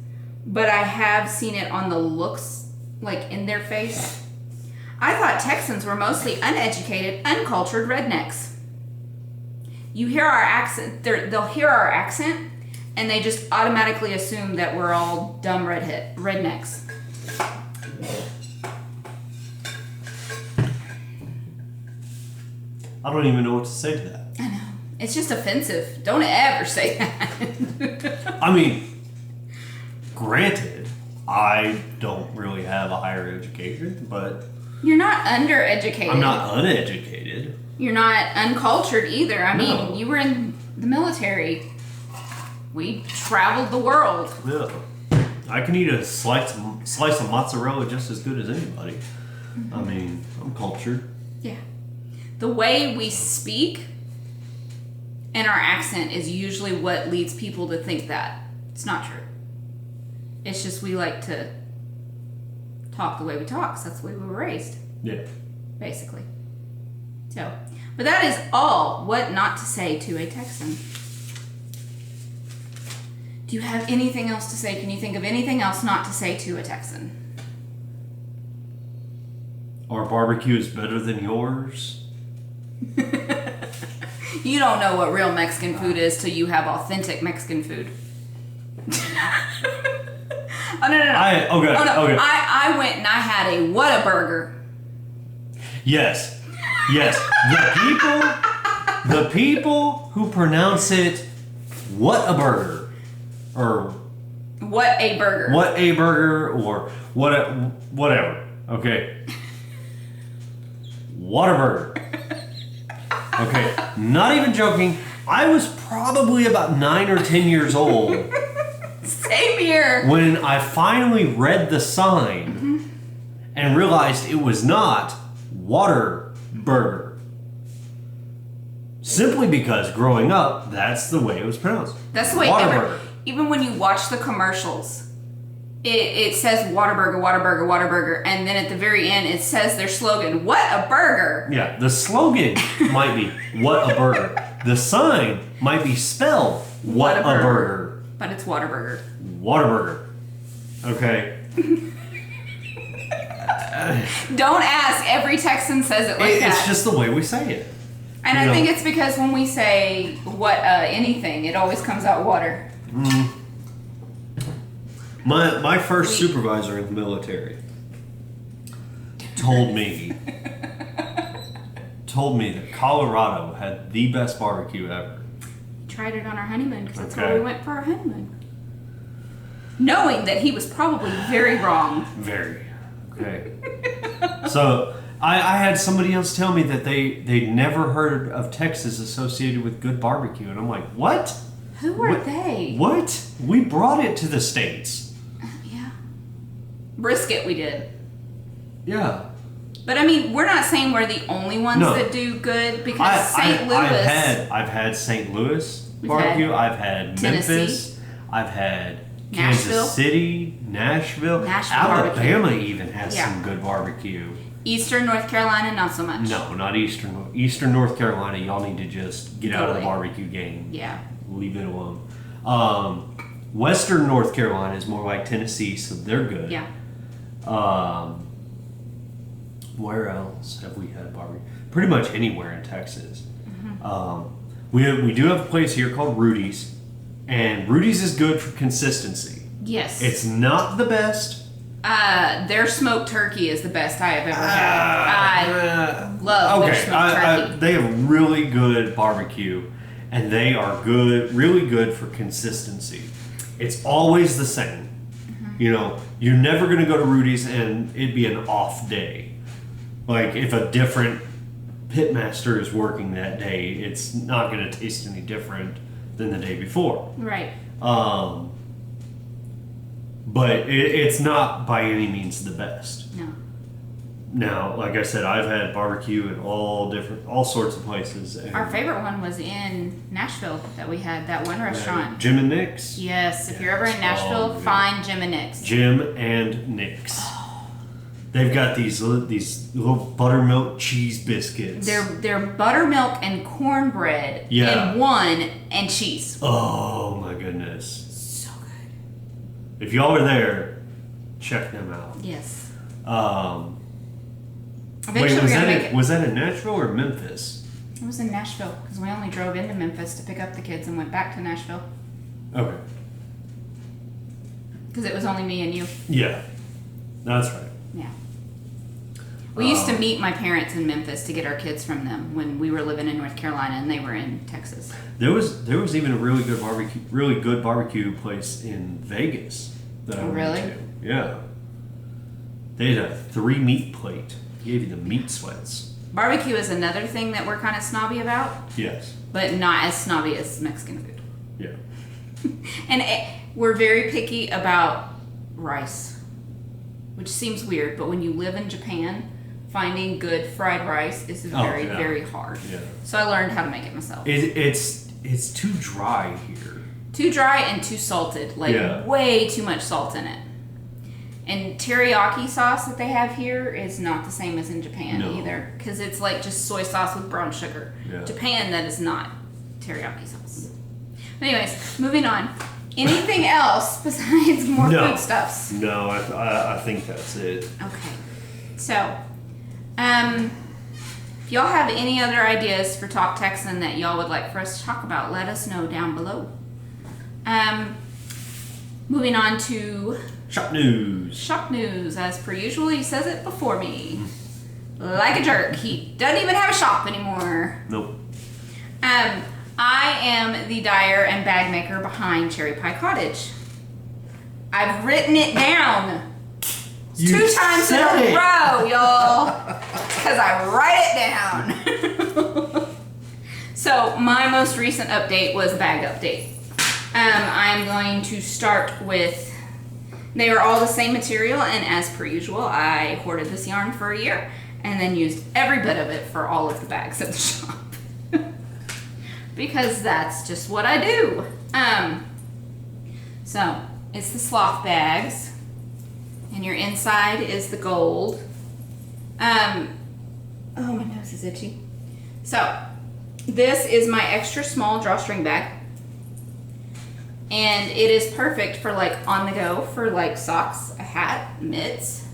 but I have seen it on the looks, like in their face. I thought Texans were mostly uneducated, uncultured rednecks. You hear our accent, they'll hear our accent, and they just automatically assume that we're all dumb rednecks. I don't even know what to say to that. I know. It's just offensive. Don't ever say that. I mean, granted, I don't really have a higher education, but... You're not undereducated. I'm not uneducated. You're not uncultured either. I mean, you were in the military. We traveled the world. Yeah. I can eat a slice of mozzarella just as good as anybody. Mm-hmm. I mean, I'm cultured. Yeah. The way we speak and our accent is usually what leads people to think that. It's not true. It's just we like to talk the way we talk. So that's the way we were raised. Yeah. Basically. So, but that is all what not to say to a Texan. Do you have anything else to say? Can you think of anything else not to say to a Texan? Our barbecue is better than yours. You don't know what real Mexican food is till you have authentic Mexican food. Oh, no. Okay. I went and I had a Whataburger. Yes. The people who pronounce it what a burger. Or what a burger or whatever. Okay. Whataburger. Okay. Not even joking. I was probably about 9 or 10 years old. Same here. When I finally read the sign and realized it was not Whataburger. Simply because growing up, that's the way it was pronounced. That's the way even when you watch the commercials, it says Whataburger, and then at the very end it says their slogan, what a burger. Yeah, the slogan might be what a burger. The sign might be spelled what a burger. But it's Whataburger. Whataburger. Okay. Don't ask. Every Texan says it like that. It's just the way we say it. And I think it's because when we say anything, it always comes out water. My first supervisor in the military told me that Colorado had the best barbecue ever. Tried it on our honeymoon because that's where we went for our honeymoon. Knowing that he was probably very wrong. Very. Okay. So I had somebody else tell me that they'd never heard of Texas associated with good barbecue, and I'm like, what? Who are they? What? We brought it to the States. Yeah. Brisket we did. Yeah. But I mean, we're not saying we're the only ones that do good because St. Louis. I've had St. Louis barbecue. I've had Memphis. I've had Kansas City, Nashville. Alabama barbecue. Even has some good barbecue. Eastern North Carolina, not so much. No, not Eastern. Eastern North Carolina, y'all need to just get out of the barbecue game. Yeah. Leave it alone. Western North Carolina is more like Tennessee, so they're good. Yeah. Where else have we had barbecue? Pretty much anywhere in Texas. Mm-hmm. We do have a place here called Rudy's, and Rudy's is good for consistency. Yes. It's not the best. Their smoked turkey is the best I have ever had. I love their smoked turkey. They have really good barbecue, and they are really good for consistency. It's always the same. Mm-hmm. You're never going to go to Rudy's and it'd be an off day. Like, if a different pitmaster is working that day, it's not going to taste any different than the day before. Right. But it's not by any means the best. No. Now, like I said, I've had barbecue in all sorts of places. Our favorite one was in Nashville that we had, that one restaurant. Jim and Nick's? Yes, if you're ever in Nashville, find Jim and Nick's. Jim and Nick's. They've got these little buttermilk cheese biscuits. They're buttermilk and cornbread in one, and cheese. Oh my goodness. So good. If y'all are there, check them out. Yes. Was that in Nashville or Memphis? It was in Nashville, because we only drove into Memphis to pick up the kids and went back to Nashville. Okay. Because it was only me and you. Yeah. That's right. Yeah. We used to meet my parents in Memphis to get our kids from them when we were living in North Carolina and they were in Texas. There was even a really good barbecue place in Vegas that I went to. Yeah. They had a 3-meat plate. Gave you the meat sweats. Barbecue is another thing that we're kind of snobby about. Yes. But not as snobby as Mexican food. Yeah. And we're very picky about rice, which seems weird, but when you live in Japan, finding good fried rice is very, very hard. Yeah. So I learned how to make it myself. It's too dry here. Too dry and too salted. Way too much salt in it. And teriyaki sauce that they have here is not the same as in Japan either. Because it's like just soy sauce with brown sugar. Yeah. Japan, that is not teriyaki sauce. But anyways, moving on. Anything else besides more foodstuffs? No, I think that's it. Okay. So, if y'all have any other ideas for Talk Texan that y'all would like for us to talk about, let us know down below. Moving on to Shop news. Shop news. As per usual, he says it before me. Like a jerk. He doesn't even have a shop anymore. Nope. I am the dyer and bag maker behind CherryPieCottage. I've written it down. It's 2 times in a row, y'all. Because I write it down. So, my most recent update was a bag update. I'm going to start with... They are all the same material, and as per usual, I hoarded this yarn for a year and then used every bit of it for all of the bags at the shop. Because that's just what I do. So, it's the sloth bags, and your inside is the gold. Oh, my nose is itchy. So, this is my extra small drawstring bag. And it is perfect for like on the go for like socks, a hat, mitts,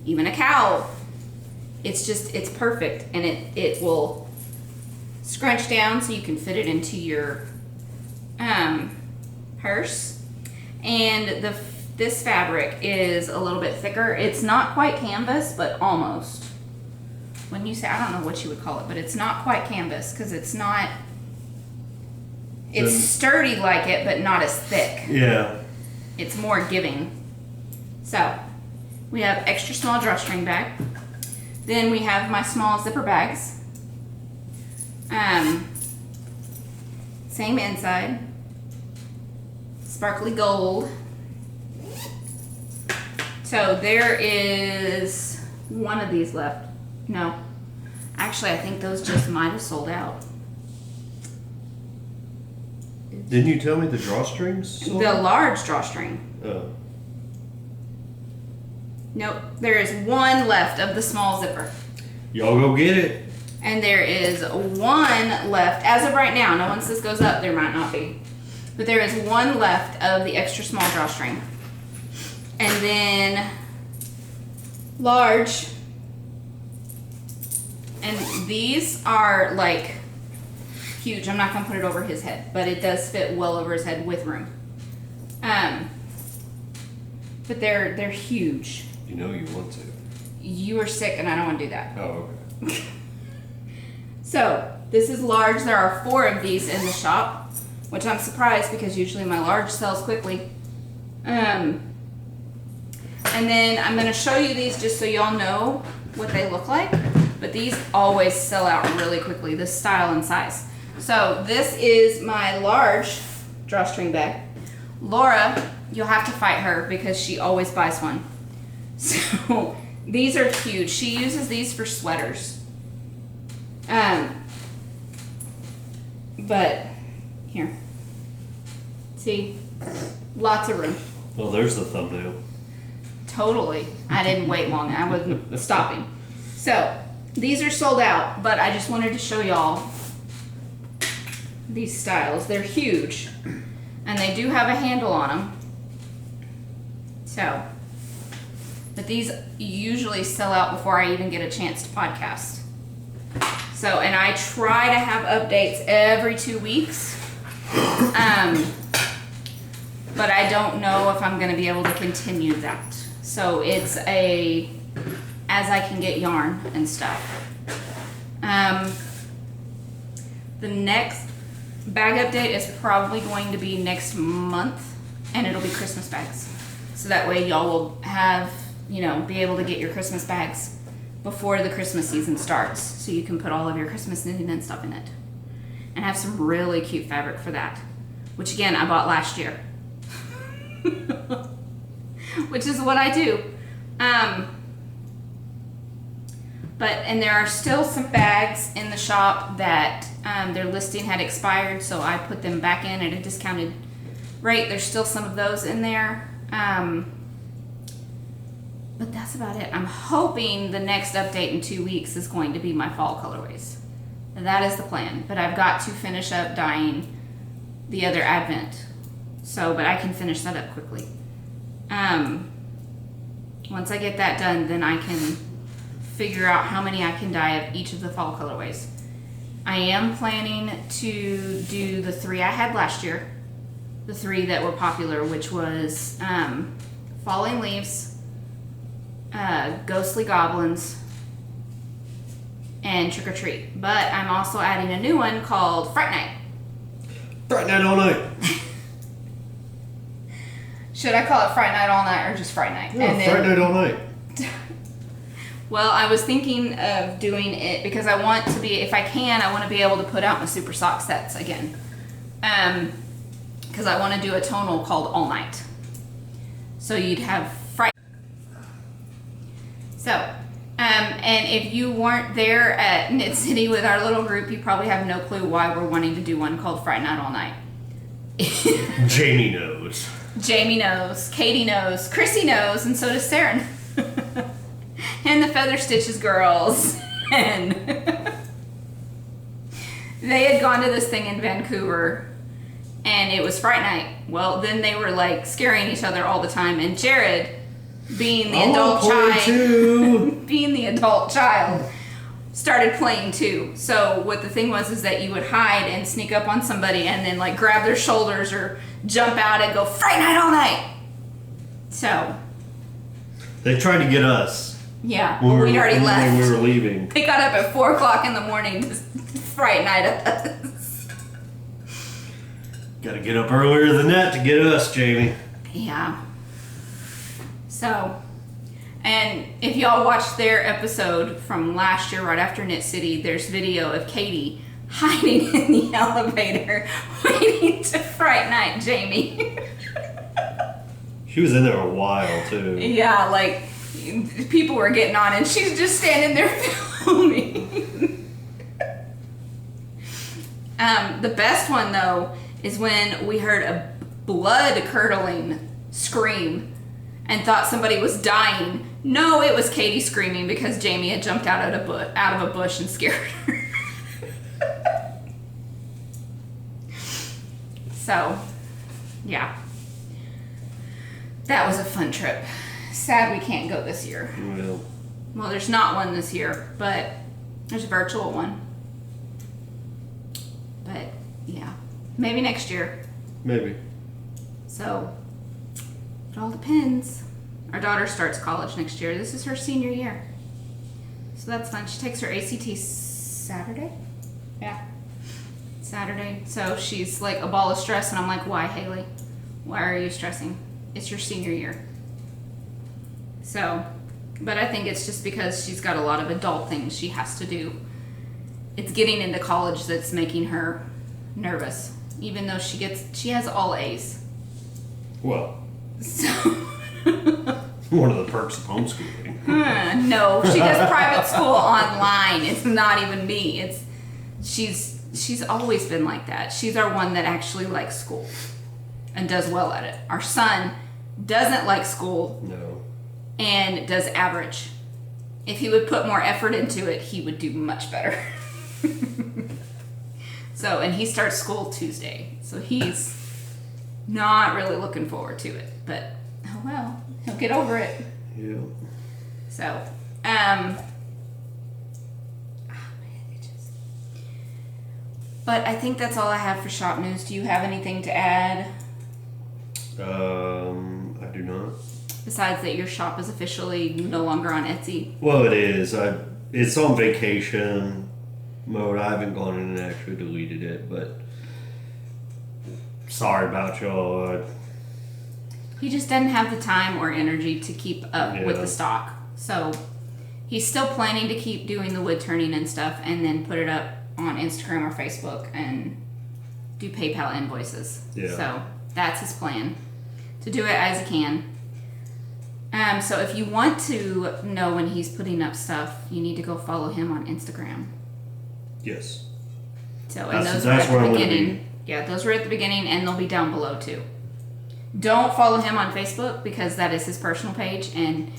even a cowl. It's perfect, and it will scrunch down so you can fit it into your purse. And this fabric is a little bit thicker. It's not quite canvas, but almost. When you say, I don't know what you would call it, but it's not quite canvas because it's not. It's sturdy like it, but not as thick. Yeah. It's more giving. So we have extra small drawstring bag. Then we have my small zipper bags. Same inside. Sparkly gold. So there is one of these left. No. Actually, I think those just might have sold out. Didn't you tell me the drawstrings? The large drawstring. Oh. Nope. There is one left of the small zipper. Y'all go get it. And there is one left. As of right now, now once this goes up, there might not be. But there is one left of the extra small drawstring. And then large. And these are like huge. I'm not going to put it over his head, but it does fit well over his head with room. But they're huge. You know you want to. You are sick and I don't want to do that. Oh, okay. So this is large. There are 4 of these in the shop, which I'm surprised because usually my large sells quickly. And then I'm going to show you these just so y'all know what they look like. But these always sell out really quickly, this style and size. So this is my large drawstring bag. Laura, you'll have to fight her because she always buys one. So these are huge. She uses these for sweaters. But here, see, lots of room. Well, there's the thumbnail. Totally. I didn't wait long. I wasn't stopping. So these are sold out, but I just wanted to show y'all these styles. They're huge, and they do have a handle on them. So, but these usually sell out before I even get a chance to podcast. So, and I try to have updates every 2 weeks. But I don't know if I'm going to be able to continue that. So it's as I can get yarn and stuff. The next bag update is probably going to be next month, and it'll be Christmas bags. So that way y'all will have, be able to get your Christmas bags before the Christmas season starts. So you can put all of your Christmas knitting and stuff in it. And have some really cute fabric for that. Which again, I bought last year. Which is what I do. And there are still some bags in the shop that their listing had expired, so I put them back in at a discounted rate. There's still some of those in there. But that's about it. I'm hoping the next update in 2 weeks is going to be my fall colorways. That is the plan. But I've got to finish up dyeing the other Advent. But I can finish that up quickly. Once I get that done, then I can figure out how many I can dye of each of the fall colorways. I am planning to do the 3 I had last year. The 3 that were popular, which was Falling Leaves, Ghostly Goblins, and Trick or Treat. But I'm also adding a new one called Fright Night. Fright Night all night. Should I call it Fright Night all night or just Fright Night? Yeah, Fright Night all night. Well, I was thinking of doing it because I want to be, if I can, I want to be able to put out my super sock sets again. Because I want to do a tonal called All Night. So you'd have Fright. So, and if you weren't there at Knit City with our little group, you probably have no clue why we're wanting to do one called Fright Night All Night. Jamie knows. Jamie knows, Katie knows, Chrissy knows, and so does Sarah. And the Feather Stitches girls. And they had gone to this thing in Vancouver, and it was Fright Night. Well, then they were like scaring each other all the time, and Jared being the adult child, being the adult child, started playing too. So what the thing was is that you would hide and sneak up on somebody and then like grab their shoulders or jump out and go Fright Night all night. So they tried to get us. Yeah, but we'd already left. When we were leaving. They got up at 4 o'clock in the morning to Fright Night us. Gotta get up earlier than that to get us, Jamie. Yeah. So, and if y'all watched their episode from last year, right after Knit City, there's video of Katie hiding in the elevator, waiting to Fright Night Jamie. She was in there a while, too. Yeah, like, people were getting on, and she's just standing there filming. The best one, though, is when we heard a blood-curdling scream and thought somebody was dying. No, it was Katie screaming because Jamie had jumped out of a bush and scared her. So, yeah. That was a fun trip. Sad we can't go this year. Well, there's not one this year, but there's a virtual one. But, yeah. Maybe next year. Maybe. So, it all depends. Our daughter starts college next year. This is her senior year. So that's fun. She takes her ACT Saturday? Yeah. Saturday. So she's like a ball of stress, and I'm like, why, Haley? Why are you stressing? It's your senior year. So, but I think it's just because she's got a lot of adult things she has to do. It's getting into college that's making her nervous, even though she has all A's. Well, so one of the perks of homeschooling. No, she does private school online. It's not even me. She's always been like that. She's our one that actually likes school and does well at it. Our son doesn't like school. No. And does average. If he would put more effort into it, he would do much better. So, and he starts school Tuesday. So he's not really looking forward to it. But, oh well, he'll get over it. Yeah. So, but I think that's all I have for shop news. Do you have anything to add? I do not. Besides that your shop is officially no longer on Etsy. Well, it is. It's on vacation mode. I haven't gone in and actually deleted it, but sorry about y'all. He just doesn't have the time or energy to keep up with the stock. So he's still planning to keep doing the wood turning and stuff and then put it up on Instagram or Facebook and do PayPal invoices. Yeah. So that's his plan, to do it as he can. So if you want to know when he's putting up stuff, you need to go follow him on Instagram. Yes. So, and those were at the beginning. Yeah, those were at the beginning, and they'll be down below too. Don't follow him on Facebook because that is his personal page, and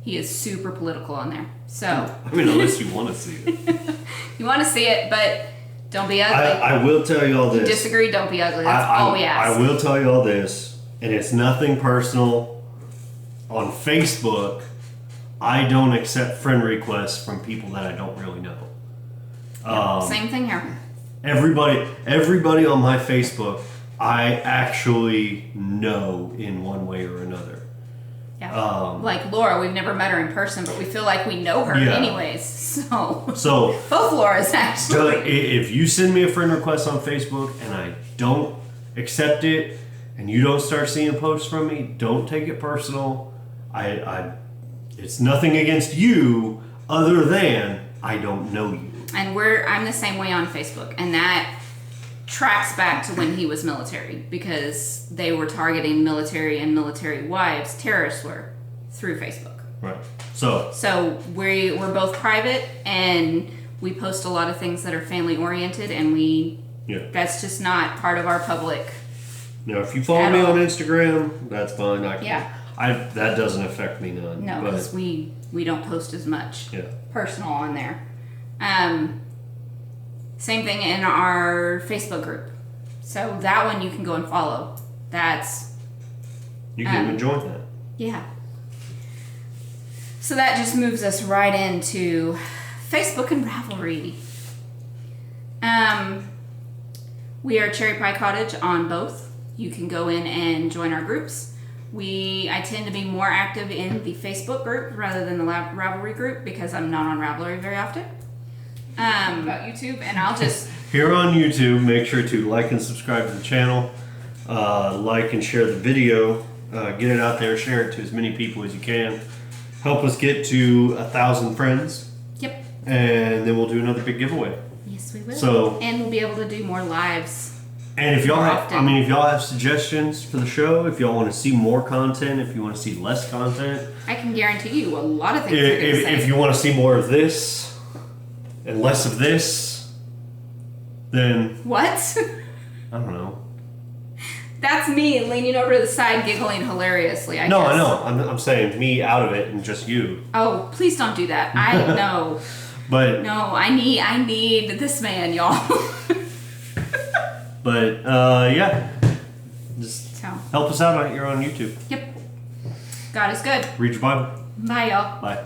he is super political on there. So I mean, unless you want to see it. You want to see it, but don't be ugly. I will tell you all this. If you disagree, don't be ugly. That's all we ask. I will tell you all this, and it's nothing personal. On Facebook, I don't accept friend requests from people that I don't really know. Same thing here. Everybody on my Facebook, I actually know in one way or another. Yeah. Like Laura, we've never met her in person, but we feel like we know her anyways. So both Laura's actually. If you send me a friend request on Facebook and I don't accept it, and you don't start seeing posts from me, don't take it personal. It's nothing against you other than I don't know you. And I'm the same way on Facebook, and that tracks back to when he was military because they were targeting military and military wives, terrorists were, through Facebook. Right. So we're both private, and we post a lot of things that are family oriented, and that's just not part of our public. Now, if you follow me on Instagram, that's fine. That doesn't affect me none. No, because we don't post as much personal on there. Same thing in our Facebook group. So that one you can go and follow. You can even join that. Yeah. So that just moves us right into Facebook and Ravelry. We are CherryPieCottage on both. You can go in and join our groups. I tend to be more active in the Facebook group rather than the Ravelry group because I'm not on Ravelry very often. About YouTube, and I'll just... Here on YouTube, make sure to like and subscribe to the channel. Like and share the video. Get it out there, share it to as many people as you can. Help us get to 1,000 friends. Yep. And then we'll do another big giveaway. Yes, we will. So, and we'll be able to do more lives. And if y'all have suggestions for the show, if y'all want to see more content, if you want to see less content, I can guarantee you a lot of things. If you want to see more of this and less of this, then what? I don't know. That's me leaning over to the side, giggling hilariously. I know. I'm saying me out of it and just you. Oh, please don't do that. I know. But no, I need this man, y'all. But yeah, just help us out here on YouTube. Yep. God is good. Read your Bible. Bye, y'all. Bye.